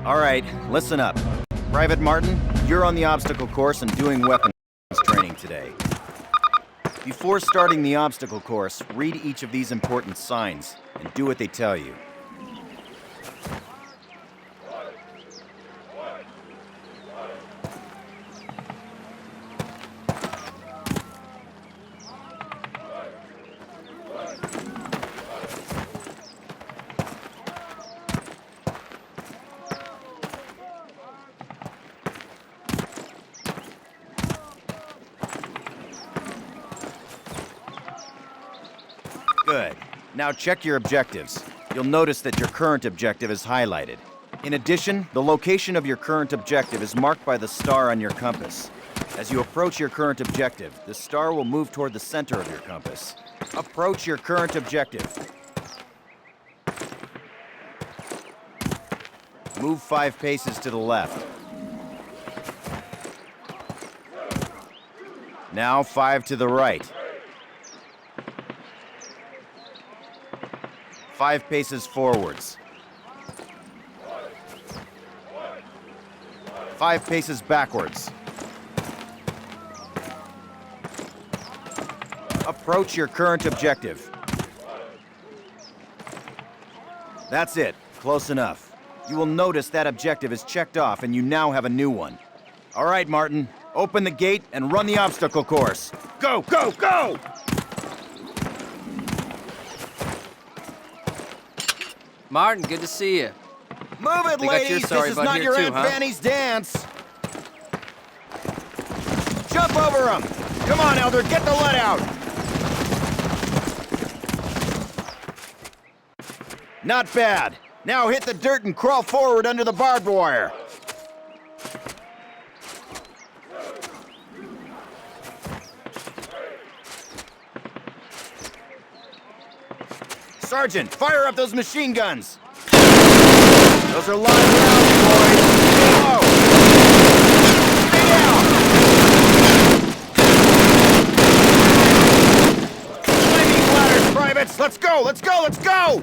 All right, listen up. Private Martin, you're on the obstacle course and doing weapons training today. Before starting the obstacle course, read each of these important signs and do what they tell you. Good. Now check your objectives. You'll notice that your current objective is highlighted. In addition, the location of your current objective is marked by the star on your compass. As you approach your current objective, the star will move toward the center of your compass. Approach your current objective. Move 5 paces to the left. Now 5 to the right. 5 paces forwards. 5 paces backwards. Approach your current objective. That's it. Close enough. You will notice that objective is checked off and you now have a new one. All right, Martin. Open the gate and run the obstacle course. Go, go, go! Martin, good to see you. Move it, ladies! This is not your Aunt Fanny's dance! Jump over him! Come on, Elder, get the lead out! Not bad. Now hit the dirt and crawl forward under the barbed wire. Sergeant, fire up those machine guns! Those are live rounds, boys! Go! Stay down! Flaming ladders, privates! Let's go! Let's go! Let's go!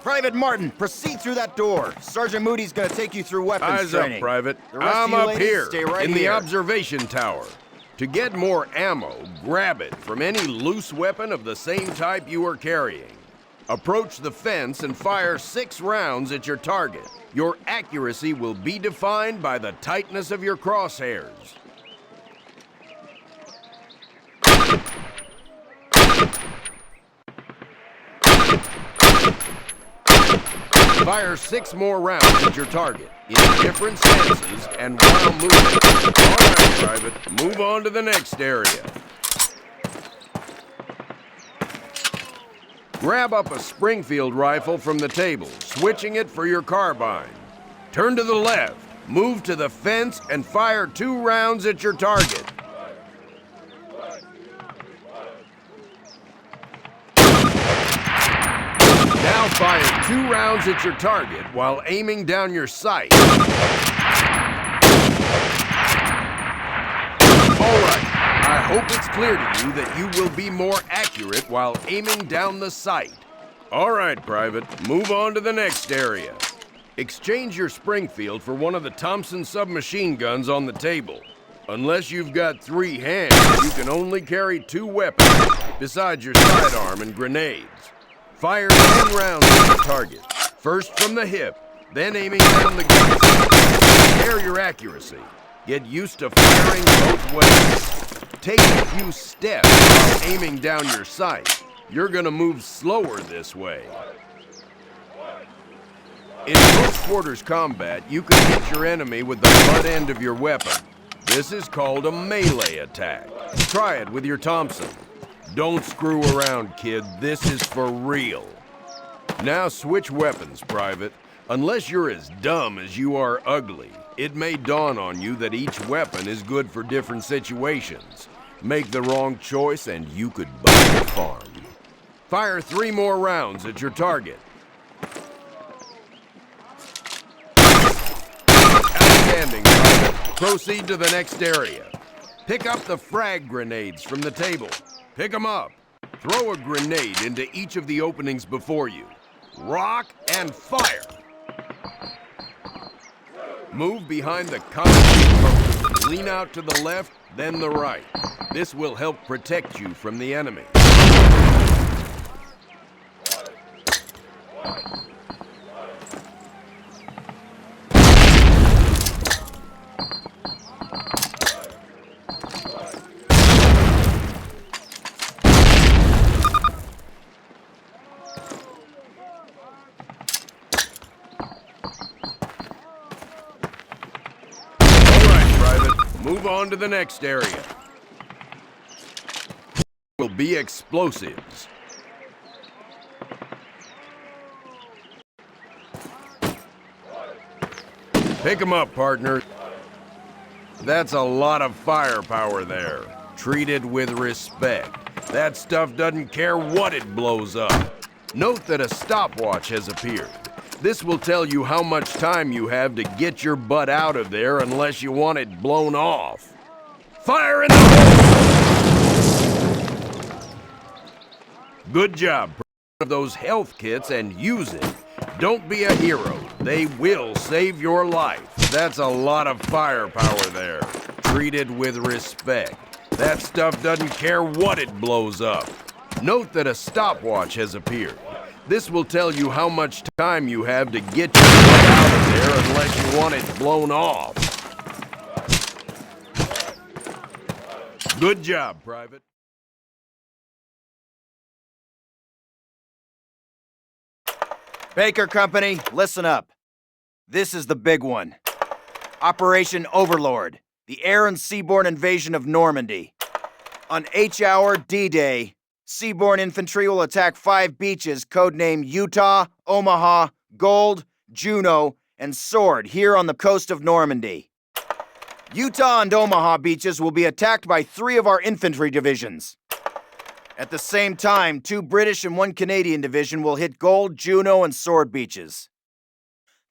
Private Martin, proceed through that door. Sergeant Moody's gonna take you through weapons training. Eyes up, Private. The rest I'm of you up ladies, here, stay right in the here. observation tower. To get more ammo, grab it from any loose weapon of the same type you are carrying. Approach the fence and fire 6 rounds at your target. Your accuracy will be defined by the tightness of your crosshairs. Fire 6 more rounds at your target, in different stances and while moving. All right, Private, move on to the next area. Grab up a Springfield rifle from the table, switching it for your carbine. Turn to the left, move to the fence, and fire 2 rounds at your target. Now fire 2 rounds at your target while aiming down your sight. All right, I hope it's clear to you that you will be more accurate while aiming down the sight. All right, Private, move on to the next area. Exchange your Springfield for one of the Thompson submachine guns on the table. Unless you've got 3 hands, you can only carry 2 weapons, besides your sidearm and grenades. Fire 10 rounds at the target, first from the hip, then aiming down the gun. Compare your accuracy. Get used to firing both ways. Take a few steps while aiming down your sight. You're gonna move slower this way. In close quarters combat, you can hit your enemy with the butt end of your weapon. This is called a melee attack. Try it with your Thompson. Don't screw around, kid. This is for real. Now switch weapons, Private. Unless you're as dumb as you are ugly, it may dawn on you that each weapon is good for different situations. Make the wrong choice and you could buy the farm. Fire 3 more rounds at your target. Outstanding, Private. Proceed to the next area. Pick up the frag grenades from the table. Pick them up. Throw a grenade into each of the openings before you. Rock and fire. Move behind the concrete post. Lean out to the left, then the right. This will help protect you from the enemy. Move on to the next area. Will be explosives. Pick 'em up, partner. That's a lot of firepower there. Treat it with respect. That stuff doesn't care what it blows up. Note that a stopwatch has appeared. This will tell you how much time you have to get your butt out of there unless you want it blown off. Fire in the hole! Good job. Of those health kits and use it. Don't be a hero. They will save your life. That's a lot of firepower there. Treat it with respect. That stuff doesn't care what it blows up. Note that a stopwatch has appeared. This will tell you how much time you have to get your butt out of there unless you want it blown off. Good job, Private. Baker Company, listen up. This is the big one. Operation Overlord, the air and seaborne invasion of Normandy. On H-Hour D-Day, seaborne infantry will attack 5 beaches codenamed Utah, Omaha, Gold, Juno, and Sword here on the coast of Normandy. Utah and Omaha beaches will be attacked by 3 of our infantry divisions. At the same time, 2 British and 1 Canadian division will hit Gold, Juno, and Sword beaches.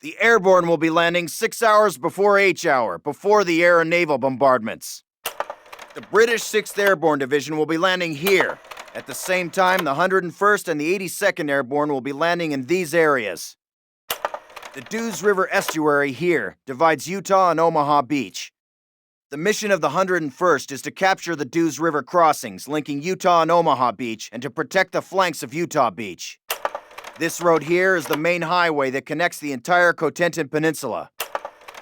The airborne will be landing 6 hours before H-Hour, before the air and naval bombardments. The British 6th Airborne Division will be landing here. At the same time, the 101st and the 82nd Airborne will be landing in these areas. The Dews River Estuary here divides Utah and Omaha Beach. The mission of the 101st is to capture the Dews River crossings linking Utah and Omaha Beach and to protect the flanks of Utah Beach. This road here is the main highway that connects the entire Cotentin Peninsula.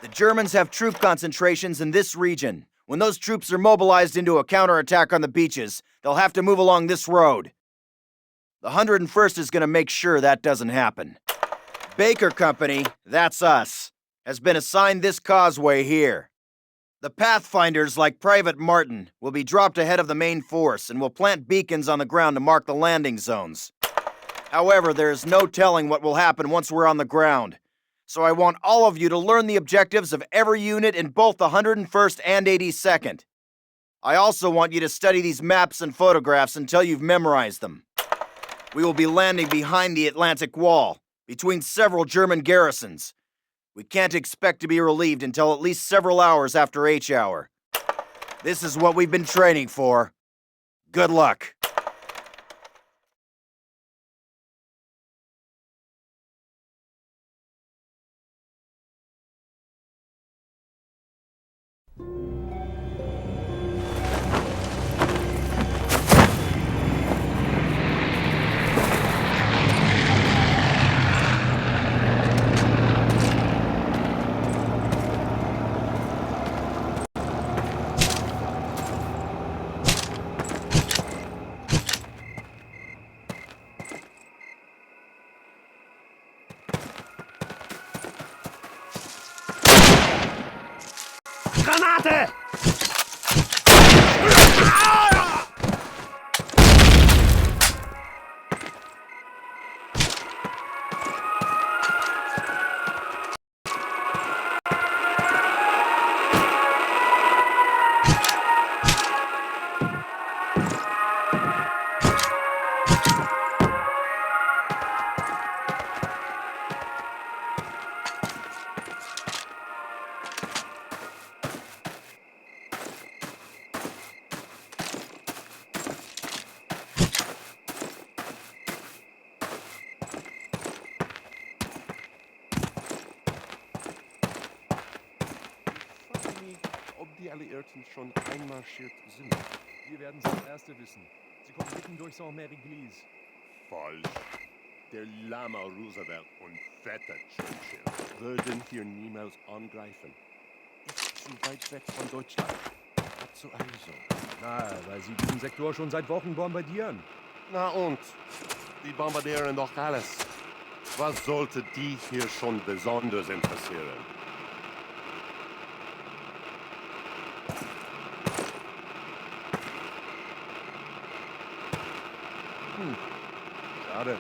The Germans have troop concentrations in this region. When those troops are mobilized into a counterattack on the beaches, they'll have to move along this road. The 101st is going to make sure that doesn't happen. Baker Company, that's us, has been assigned this causeway here. The Pathfinders, like Private Martin, will be dropped ahead of the main force and will plant beacons on the ground to mark the landing zones. However, there is no telling what will happen once we're on the ground, so I want all of you to learn the objectives of every unit in both the 101st and 82nd. I also want you to study these maps and photographs until you've memorized them. We will be landing behind the Atlantic Wall, between several German garrisons. We can't expect to be relieved until at least several hours after H-Hour. This is what we've been training for. Good luck. Granate! die Alliierten schon einmarschiert sind? Wir werden es als Erste wissen. Sie kommen mitten durch Saint-Mère-Église. Falsch. Der Lama Roosevelt und fetter Churchill würden hier niemals angreifen. Ist zu weit weg von Deutschland. Dazu also. Na, weil sie diesen Sektor schon seit Wochen bombardieren. Na und? Die bombardieren doch alles. Was sollte die hier schon besonders interessieren? Schade.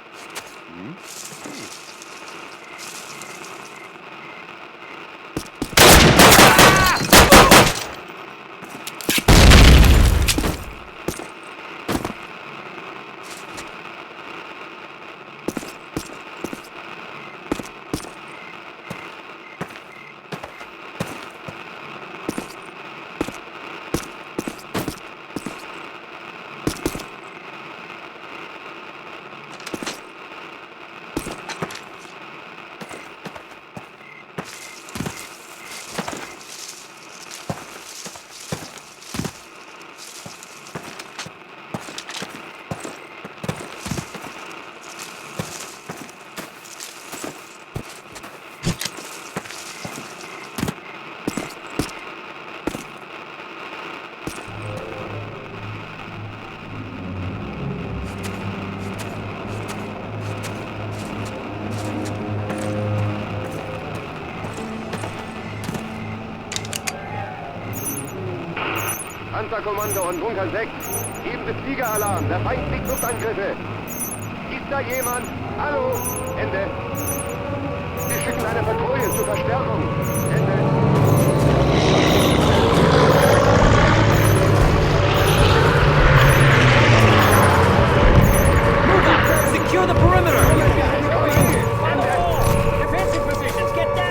Panzerkommando und Bunker 6. Geben Sie Fliegeralarm. Der Feind fliegt Luftangriffe. Ist da jemand? Hallo? Ende. Wir schicken eine Patrouille zur Verstärkung. Ende. Secure the perimeter! Defensive positions, get down!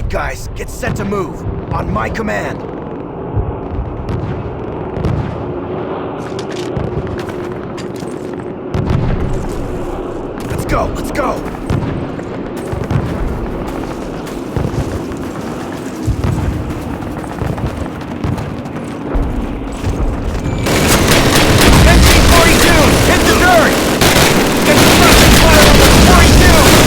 right, guys, get set to move. On my command. Let's go, let's go! Hit the dirt! Get the front fire on the 42!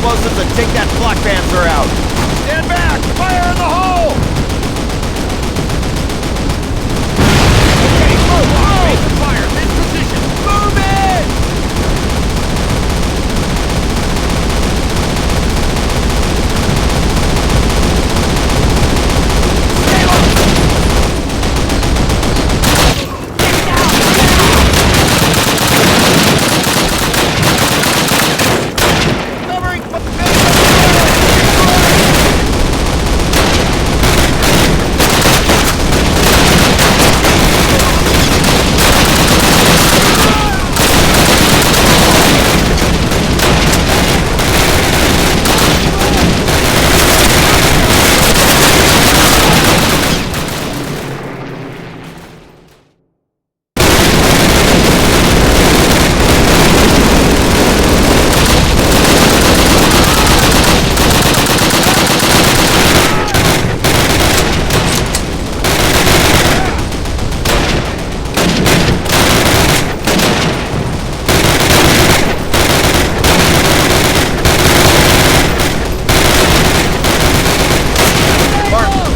explosives and take that flak panzer out. Stand back! Fire in the hole! Okay, move on! Make the fire! This position! Move it!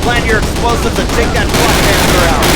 Plant your explosives and take that flak panzer out.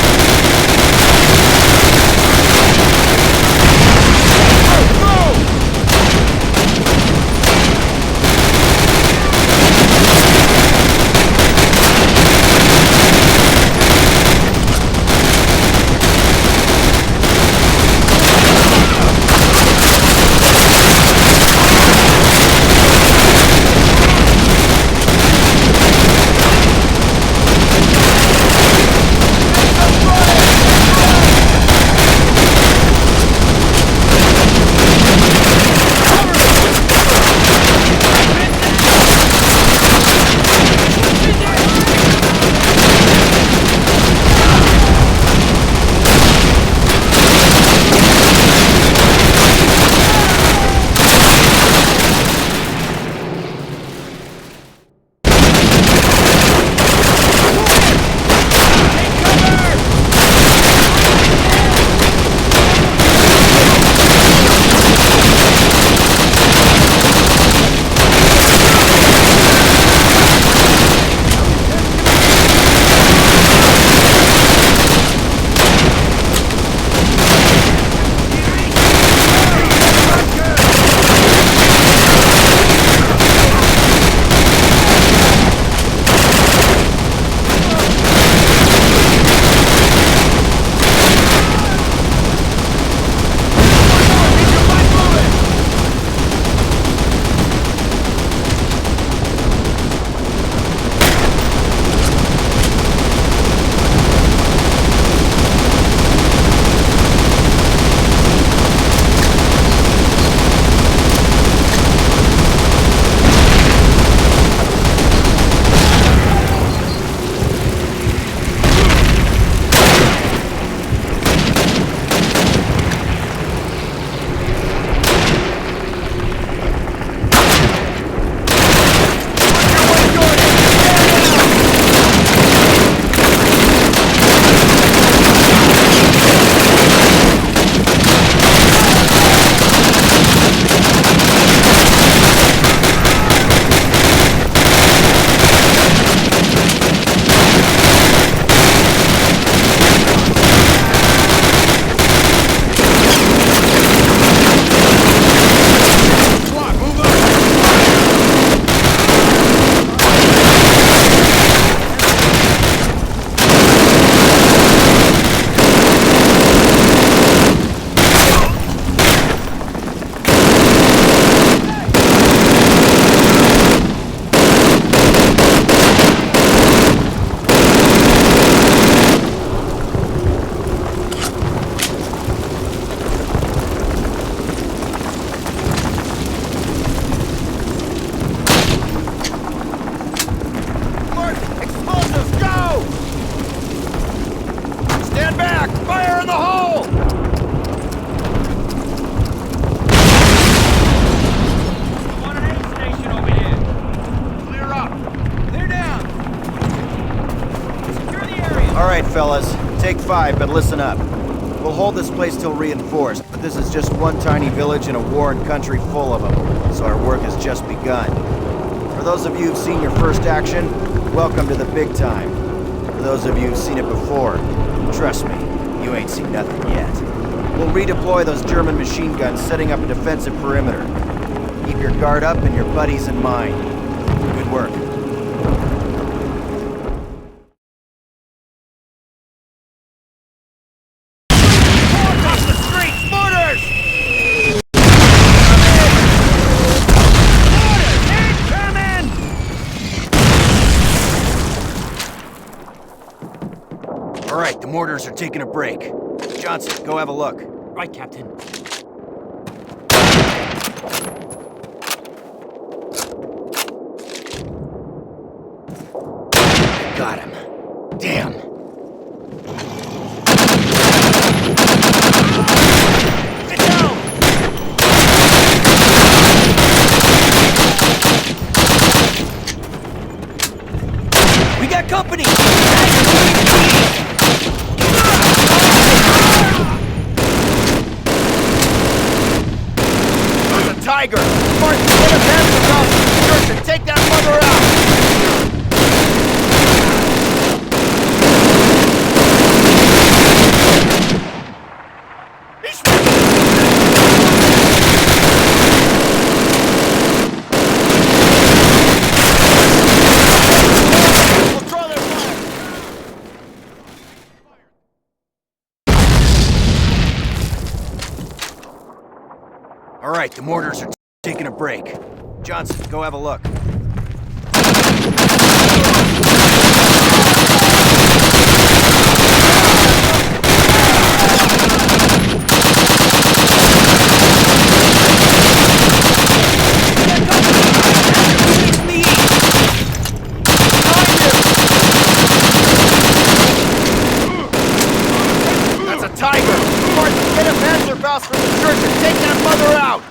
All right, fellas, take 5, but listen up. We'll hold this place till reinforced, but this is just one tiny village in a warren country full of them, so our work has just begun. For those of you who've seen your first action, welcome to the big time. For those of you who've seen it before, trust me, you ain't seen nothing yet. We'll redeploy those German machine guns, setting up a defensive perimeter. Keep your guard up and your buddies in mind. Good work. All right, the mortars are taking a break. Johnson, go have a look. Right, Captain. Got him. Damn. Get down! We got company! There's a tiger! Martin, get him hands across the church and take that mother out! All right, the mortars are taking a break. Johnson, go have a look. That's a tiger! Martin, get a Panzerfaust from the church and take that mother out!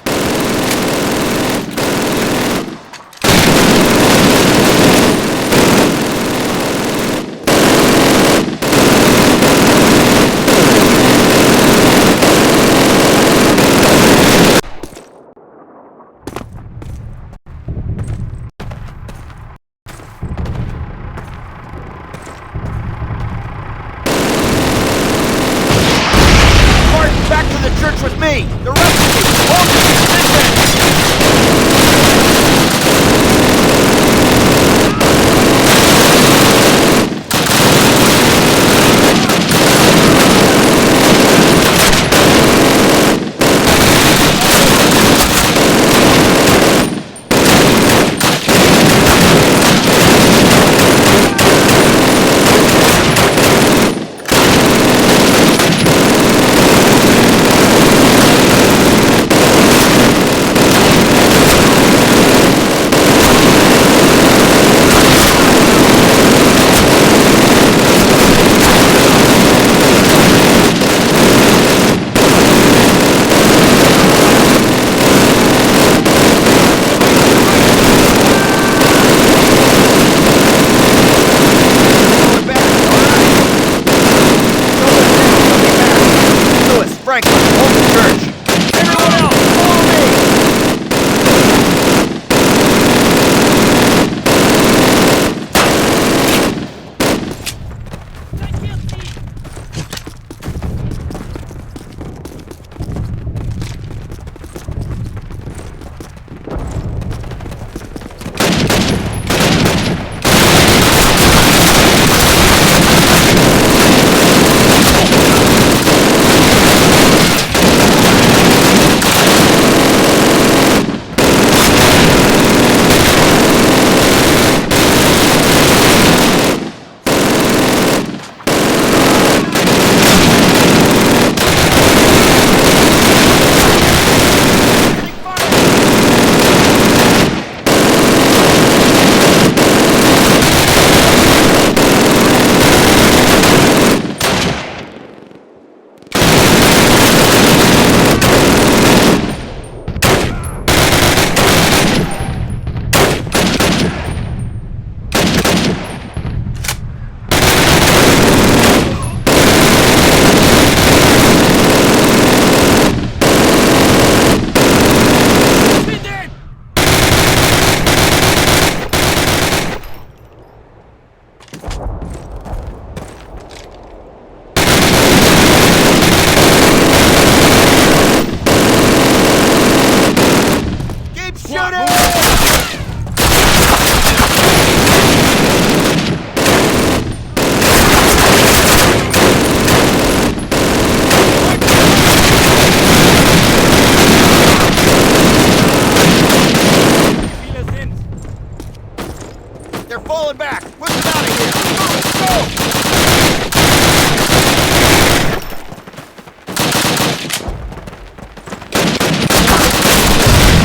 they're falling back! Push them out of here! Go! Go!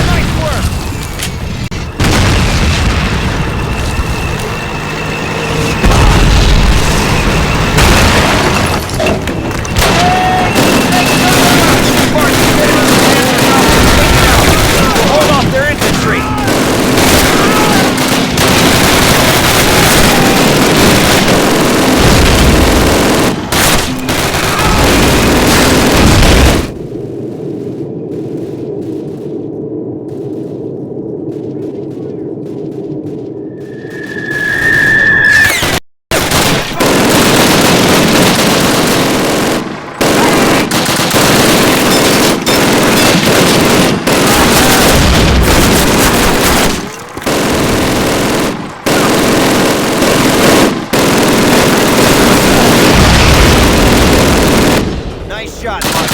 Nice work! Hold off their infantry! Nice shot, Mark.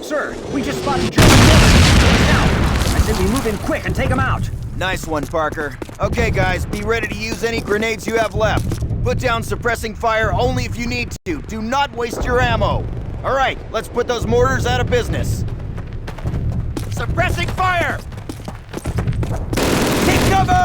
Sir, we just spotted German military. Now, I said we move in quick and take them out. Nice one, Parker. Okay, guys, be ready to use any grenades you have left. Put down suppressing fire only if you need to. Do not waste your ammo. All right, let's put those mortars out of business. Suppressing fire! Take cover!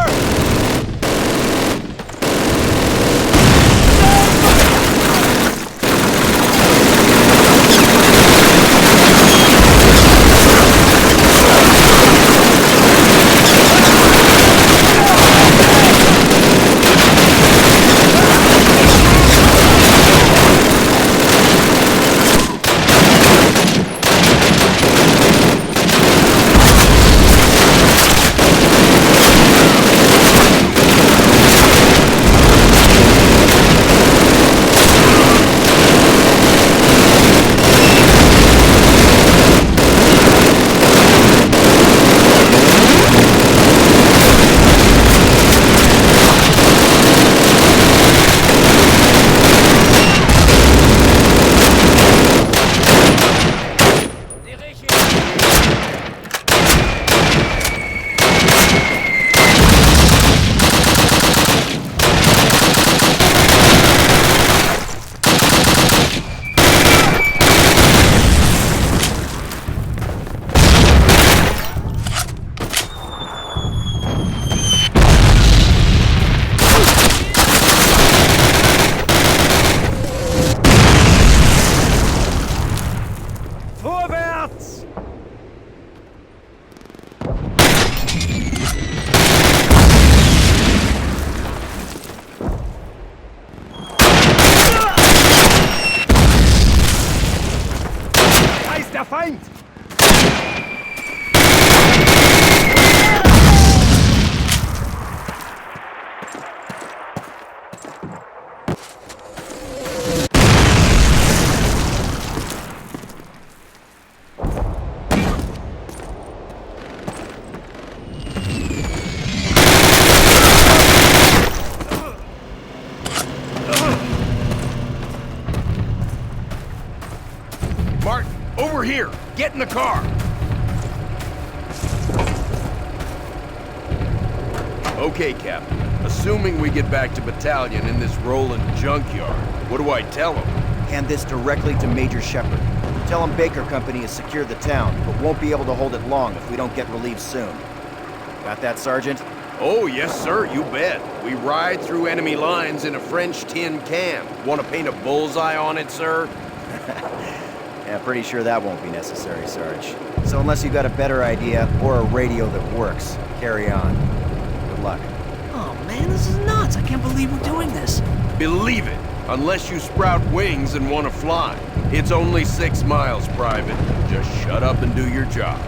Der Feind! Martin, over here! Get in the car! Okay, Captain. Assuming we get back to battalion in this rolling junkyard, what do I tell him? Hand this directly to Major Shepard. Tell him Baker Company has secured the town, but won't be able to hold it long if we don't get relieved soon. Got that, Sergeant? Oh, yes, sir, you bet. We ride through enemy lines in a French tin can. Want to paint a bullseye on it, sir? Yeah, pretty sure that won't be necessary, Sarge. So unless you got a better idea or a radio that works, carry on. Good luck. Oh man, this is nuts. I can't believe we're doing this. Believe it, unless you sprout wings and want to fly. It's only 6 miles, Private. Just shut up and do your job.